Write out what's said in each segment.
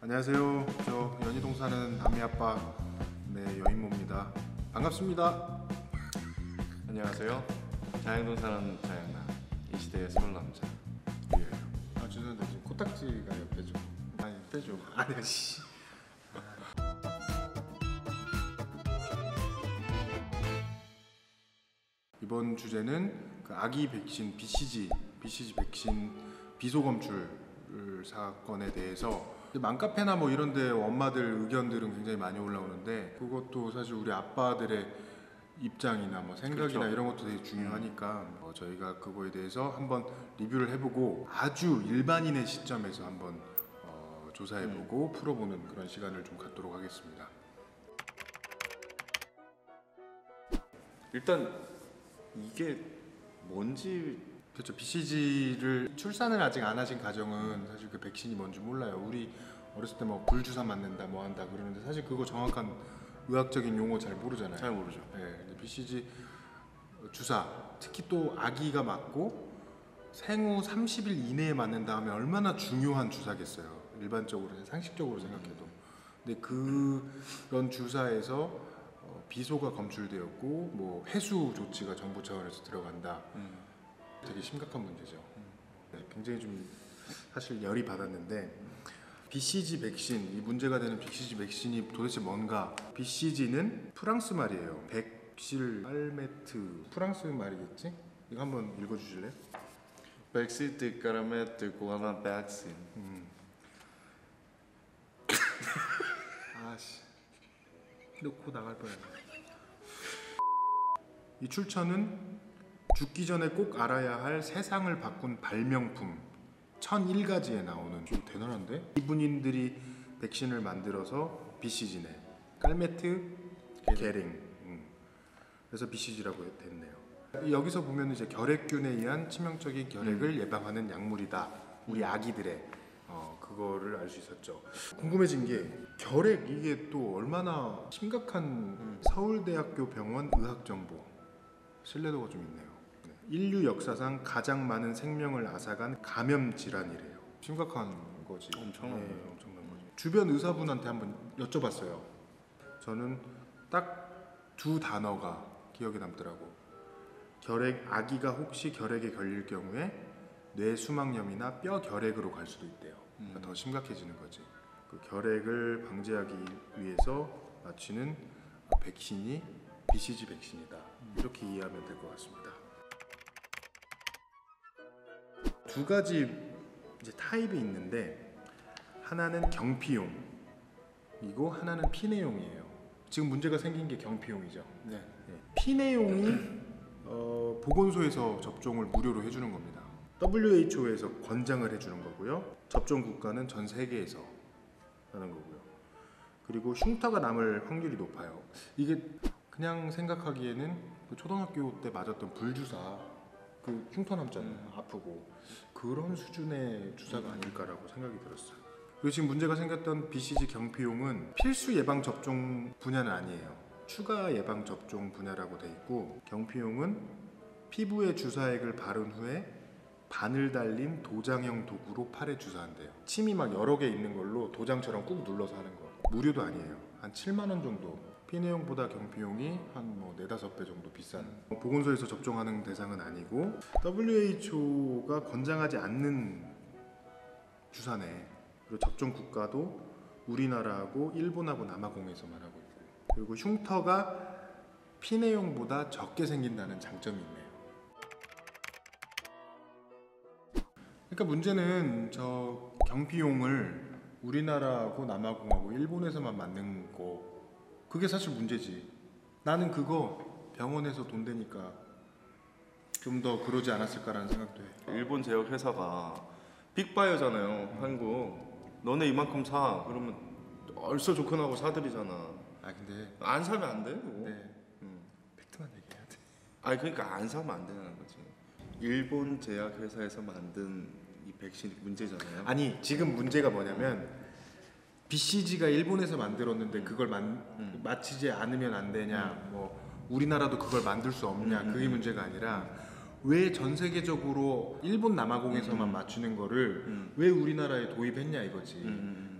안녕하세요. 저 연희동 사는 남매아빠 여인모입니다. 반갑습니다. 안녕하세요. 자양동 사는 자양남, 이 시대의 서울 남자 유예요. 아 죄송한데 지금 코딱지가 옆에 좀 아니 빼줘. 아니야 씨. 이번 주제는 그 아기 백신 BCG 백신 비속 검출 사건에 대해서 맘카페나 뭐 이런데 엄마들 의견들은 굉장히 많이 올라오는데 그것도 사실 우리 아빠들의 입장이나 뭐 생각이나 그렇죠. 이런 것도 되게 중요하니까 저희가 그거에 대해서 한번 리뷰를 해보고 아주 일반인의 시점에서 한번 조사해보고 풀어보는 그런 시간을 좀 갖도록 하겠습니다. 일단 이게 뭔지 그렇죠. BCG를 출산을 아직 안 하신 가정은 사실 그 백신이 뭔지 몰라요. 우리 어렸을 때 뭐 불주사 맞는다 뭐 한다 그러는데 사실 그거 정확한 의학적인 용어 잘 모르잖아요. 잘 모르죠. 네, 근데 BCG 주사 특히 또 아기가 맞고 생후 30일 이내에 맞는 다음에 얼마나 중요한 주사겠어요. 일반적으로 상식적으로 생각해도. 근데 그런 주사에서 비소가 검출되었고 뭐 해수 조치가 정부 차원에서 들어간다. 되게 심각한 문제죠. 네, 굉장히 좀 사실 열이 받았는데 BCG 백신, 이 문제가 되는 BCG 백신이 도대체 뭔가? BCG는 프랑스 말이에요. 백실 알메트 프랑스 말이겠지? 이거 한번 읽어주실래요? 백시트 까라메트 고아나 백신. 아씨 놓고 나갈 뻔했네. 이 출처는 죽기 전에 꼭 알아야 할 세상을 바꾼 발명품 1001가지에 나오는 좀 대단한데? 이분들이 백신을 만들어서 BCG네. 깔메트 게링. 그래서 BCG라고 됐네요. 여기서 보면 이제 결핵균에 의한 치명적인 결핵을 예방하는 약물이다. 우리 아기들의 그거를 알 수 있었죠. 궁금해진 게 결핵 이게 또 얼마나 심각한 서울대학교 병원 의학정보 신뢰도가 좀 있네요. 네. 인류 역사상 가장 많은 생명을 앗아간 감염 질환이래요. 심각한 거지. 엄청난 네, 엄청난 거지. 주변 의사분한테 한번 여쭤봤어요. 저는 딱 두 단어가 기억에 남더라고. 아기가 혹시 결핵에 걸릴 경우에 뇌수막염이나 뼈 결핵으로 갈 수도 있대요. 그러니까 더 심각해지는 거지. 그 결핵을 방지하기 위해서 맞추는 백신이 BCG 백신이다. 이렇게 이해하면 될 것 같습니다. 두 가지 이제 타입이 있는데 하나는 경피용이고 하나는 피내용이에요. 지금 문제가 생긴 게 경피용이죠. 네. 피내용이 보건소에서 접종을 무료로 해주는 겁니다. WHO에서 권장을 해주는 거고요. 접종 국가는 전 세계에서 하는 거고요. 그리고 흉터가 남을 확률이 높아요. 이게 그냥 생각하기에는 그 초등학교 때 맞았던 불주사 그 흉터 남잖아요. 아프고 그런 수준의 주사가 아닐까라고 생각이 들었어요. 그리고 지금 문제가 생겼던 BCG 경피용은 필수 예방 접종 분야는 아니에요. 추가 예방 접종 분야라고 돼 있고 경피용은 피부에 주사액을 바른 후에 바늘 달린 도장형 도구로 팔에 주사한대요. 침이 막 여러 개 있는 걸로 도장처럼 꾹 눌러서 하는 거. 무료도 아니에요. 한 7만 원 정도. 피내용보다 경피용이 한 뭐 4-5배 정도 비싼. 보건소에서 접종하는 대상은 아니고 WHO가 권장하지 않는 주사네. 그리고 접종 국가도 우리나라하고 일본하고 남아공에서만 하고 있고. 그리고 흉터가 피내용보다 적게 생긴다는 장점이 있네요. 그러니까 문제는 저 경피용을 우리나라하고 남아공하고 일본에서만 맞는 거 그게 사실 문제지. 나는 그거 병원에서 돈 되니까 좀 더 그러지 않았을까라는 생각도 해. 일본 제약 회사가 빅바이오잖아요. 한국. 너네 이만큼 사. 그러면 얼싸 좋게 나고 사들이잖아. 아 근데 안 사면 안 돼. 네. 팩트만 얘기해야 돼. 아니 그러니까 안 사면 안 되는 거지. 일본 제약 회사에서 만든 이 백신이 문제잖아요. 아니 지금 문제가 뭐냐면 BCG가 일본에서 만들었는데 그걸 맞히지 않으면 안 되냐 뭐 우리나라도 그걸 만들 수 없냐 그게 문제가 아니라 왜 전 세계적으로 일본 남아공에서만 맞추는 거를 왜 우리나라에 도입했냐 이거지.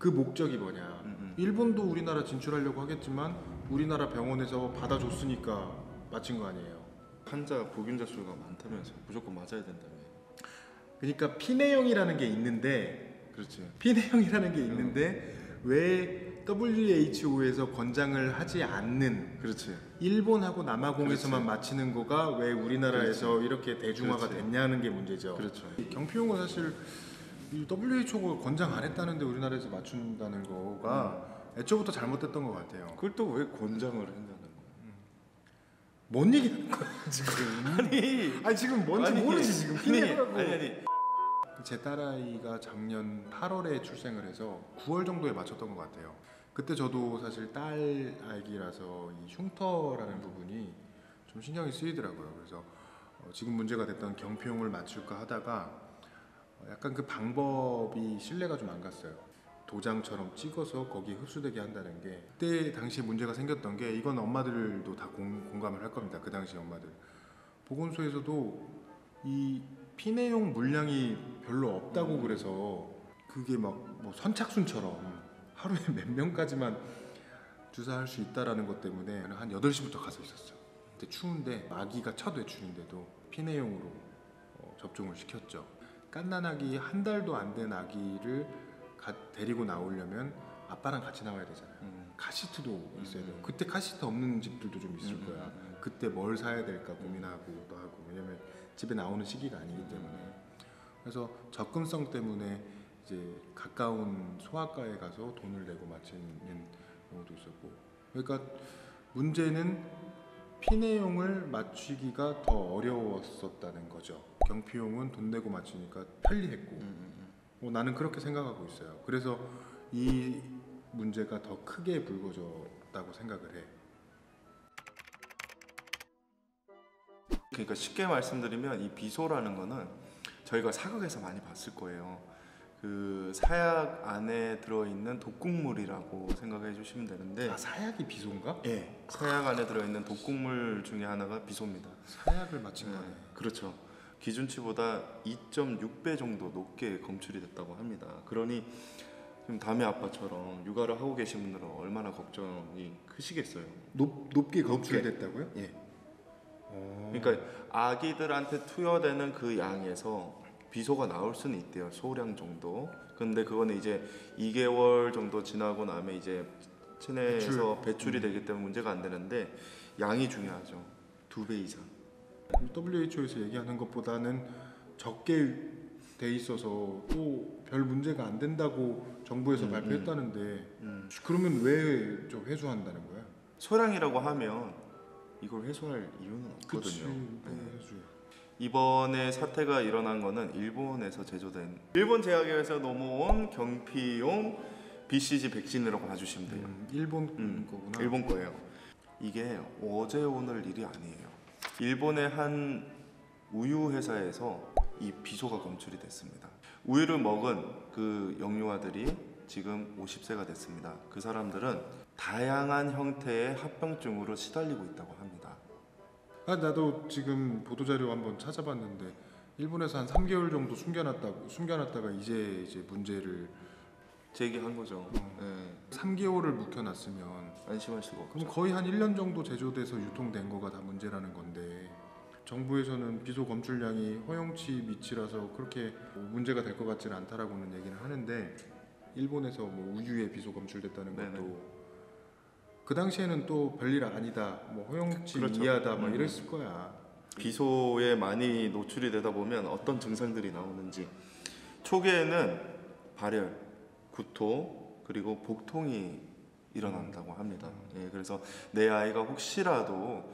그 목적이 뭐냐. 일본도 우리나라 진출하려고 하겠지만 우리나라 병원에서 받아줬으니까 맞힌 거 아니에요. 환자 보균자 수가 많다면서 무조건 맞아야 된다며. 그러니까 피내용이라는 게 있는데, 그렇지. 피내용이라는 게 있는데 왜 WHO에서 권장을 하지 않는, 그렇지. 일본하고 남아공에서만 그렇지. 맞히는 거가 왜 우리나라에서 그렇지. 이렇게 대중화가 그렇지. 됐냐는 게 문제죠. 그렇죠. 경피용은 사실 이 WHO가 권장 안 했다는데 우리나라에서 맞춘다는 거가 애초부터 잘못됐던 것 같아요. 그걸 또 왜 권장을 한다는 거야? 뭔 얘기하는 거야 지금? 아니 지금 뭔지 모르지 지금. 피내라고. 아니. 제 딸아이가 작년 8월에 출생을 해서 9월 정도에 맞췄던 것 같아요. 그때 저도 사실 딸 아기라서 이 흉터라는 부분이 좀 신경이 쓰이더라고요. 그래서 지금 문제가 됐던 경피용을 맞출까 하다가 약간 그 방법이 신뢰가 좀 안 갔어요. 도장처럼 찍어서 거기에 흡수되게 한다는 게, 그때 당시에 문제가 생겼던 게, 이건 엄마들도 다 공감을 할 겁니다. 그 당시 엄마들 보건소에서도 이 피내용 물량이 별로 없다고 그래서 그게 막 뭐 선착순처럼 하루에 몇 명까지만 주사할 수 있다라는 것 때문에 한 8시부터 가서 있었어요. 그때 추운데 아기가 첫 외출인데도 피내용으로 접종을 시켰죠. 갓난아기 한 달도 안 된 아기를 데리고 나오려면 아빠랑 같이 나와야 되잖아요. 카시트도 있어야 돼요. 그때 카시트 없는 집들도 좀 있을 거야. 그때 뭘 사야 될까 고민하고 또 하고, 왜냐면 집에 나오는 시기가 아니기 때문에. 그래서 접근성 때문에 이제 가까운 소아과에 가서 돈을 내고 맞히는 경우도 있었고. 그러니까 문제는 피내용을 맞추기가 더 어려웠었다는 거죠. 경피용은 돈 내고 맞추니까 편리했고. 나는 그렇게 생각하고 있어요. 그래서 이 문제가 더 크게 불거졌다고 생각을 해. 그러니까 쉽게 말씀드리면 이 비소라는 거는 저희가 사극에서 많이 봤을 거예요. 그 사약 안에 들어있는 독극물이라고 생각해 주시면 되는데. 사약이 비소인가? 예. 사약 안에 들어있는 독극물 중에 하나가 비소입니다. 사약을 맞힌 거네. 그렇죠. 기준치보다 2.6배 정도 높게 검출이 됐다고 합니다. 그러니 지금 담의 아빠처럼 육아를 하고 계신 분들은 얼마나 걱정이 크시겠어요. 높게 검출됐다고요? 예. 그러니까 아기들한테 투여되는 그 양에서 비소가 나올 수는 있대요. 소량 정도. 근데 그거는 이제 2개월 정도 지나고 나면 이제 체내에서 배출이 되기 때문에 문제가 안 되는데, 양이 중요하죠. 2배 이상. WHO에서 얘기하는 것보다는 적게 돼 있어서 또 별 문제가 안 된다고 정부에서 발표했다는데 그러면 왜 좀 회수한다는 거야? 소량이라고 하면 이걸 회수할 이유는 없거든요. 그치, 네. 회수. 이번에 사태가 일어난 거는 일본에서 제조된, 일본 제약회사에서 넘어온 경피용 BCG 백신이라고 봐주시면 돼요. 일본 거구나. 일본 거예요. 이게 어제 오늘 일이 아니에요. 일본의 한 우유 회사에서 이 비소가 검출이 됐습니다. 우유를 먹은 그 영유아들이 지금 50세가 됐습니다. 그 사람들은 다양한 형태의 합병증으로 시달리고 있다고 합니다. 나도 지금 보도자료 한번 찾아봤는데 일본에서 한 3개월 정도 숨겨놨다가 이제 문제를 제기한 거죠. 네. 3개월을 묵혀놨으면 안심할 수가 없죠. 그럼 거의 한 1년 정도 제조돼서 유통된 거가 다 문제라는 건데, 정부에서는 비소 검출량이 허용치 미치라서 그렇게 문제가 될 것 같지는 않다라고는 얘기는 하는데, 일본에서 뭐 우유에 비소 검출됐다는 것도 네네. 그 당시에는 또 별일 아니다, 뭐 허용치 그렇죠. 이하다 막 이랬을 거야. 비소에 많이 노출이 되다 보면 어떤 증상들이 나오는지, 초기에는 발열, 구토, 그리고 복통이 일어난다고 합니다. 예, 그래서 내 아이가 혹시라도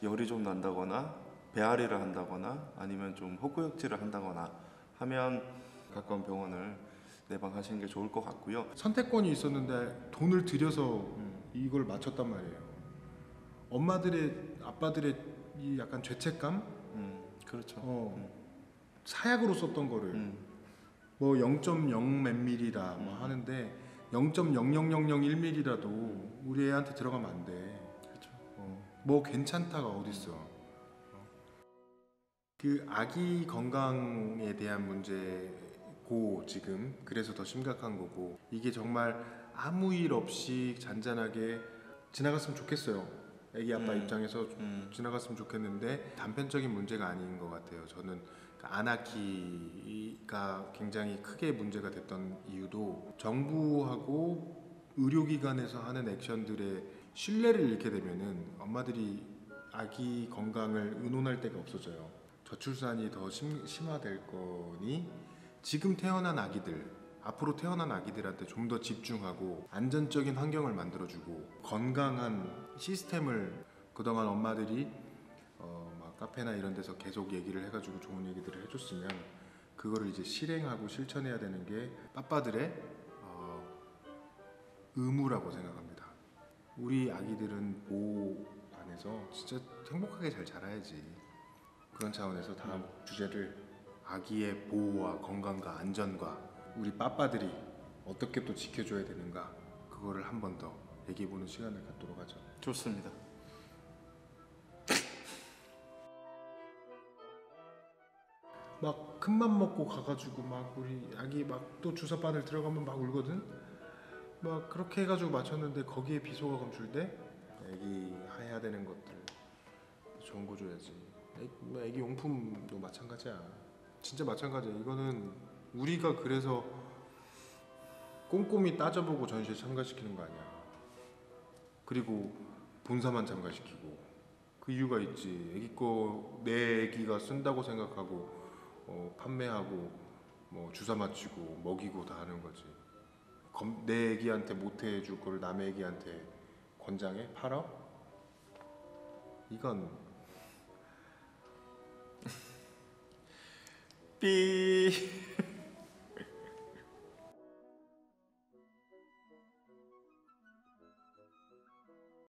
열이 좀 난다거나 배앓이를 한다거나 아니면 좀 헛구역질을 한다거나 하면 가까운 병원을 내방하시는 게 좋을 것 같고요. 선택권이 있었는데 돈을 들여서 이걸 맞췄단 말이에요. 아빠들의 이 약간 죄책감? 그렇죠. 사약으로 썼던 거를 뭐 0.0 몇 밀리다 뭐 하는데 0.00001밀리라도 우리 애한테 들어가면 안 돼. 그렇죠. 뭐 괜찮다가 어딨어. 그 아기 건강에 대한 문제 고 지금 그래서 더 심각한 거고 이게 정말 아무 일 없이 잔잔하게 지나갔으면 좋겠어요. 애기 아빠 입장에서 지나갔으면 좋겠는데 단편적인 문제가 아닌 것 같아요. 저는 그 아나키가 굉장히 크게 문제가 됐던 이유도 정부하고 의료기관에서 하는 액션들의 신뢰를 잃게 되면은 엄마들이 아기 건강을 의논할 데가 없어져요. 저출산이 더 심화될 거니 지금 태어난 아기들, 앞으로 태어난 아기들한테 좀 더 집중하고 안전적인 환경을 만들어주고 건강한 시스템을 그동안 엄마들이 막 카페나 이런 데서 계속 얘기를 해가지고 좋은 얘기들을 해줬으면 그거를 이제 실행하고 실천해야 되는 게 빠빠들의 의무라고 생각합니다. 우리 아기들은 보호 안에서 진짜 행복하게 잘 자라야지. 그런 차원에서 다음 주제를 아기의 보호와 건강과 안전과 우리 빠빠들이 어떻게 또 지켜줘야 되는가 그거를 한 번 더 얘기해보는 시간을 갖도록 하죠. 좋습니다. 막 큰맘 먹고 가가지고 막 우리 아기 막 또 주사바늘 들어가면 막 울거든. 막 그렇게 해가지고 맞췄는데 거기에 비소가 검출돼? 애기 해야 되는 것들 좋은 거 줘야지. 애기 용품도 마찬가지야. 진짜 마찬가지야. 이거는 우리가 그래서 꼼꼼히 따져보고 전시에 참가시키는 거 아니야. 그리고 본사만 참가시키고 그 이유가 있지. 애기 거 내 애기가 쓴다고 생각하고 판매하고 뭐 주사 맞추고 먹이고 다 하는 거지. 내 애기한테 못 해줄 거를 남의 애기한테 권장해? 팔아? 이건 삐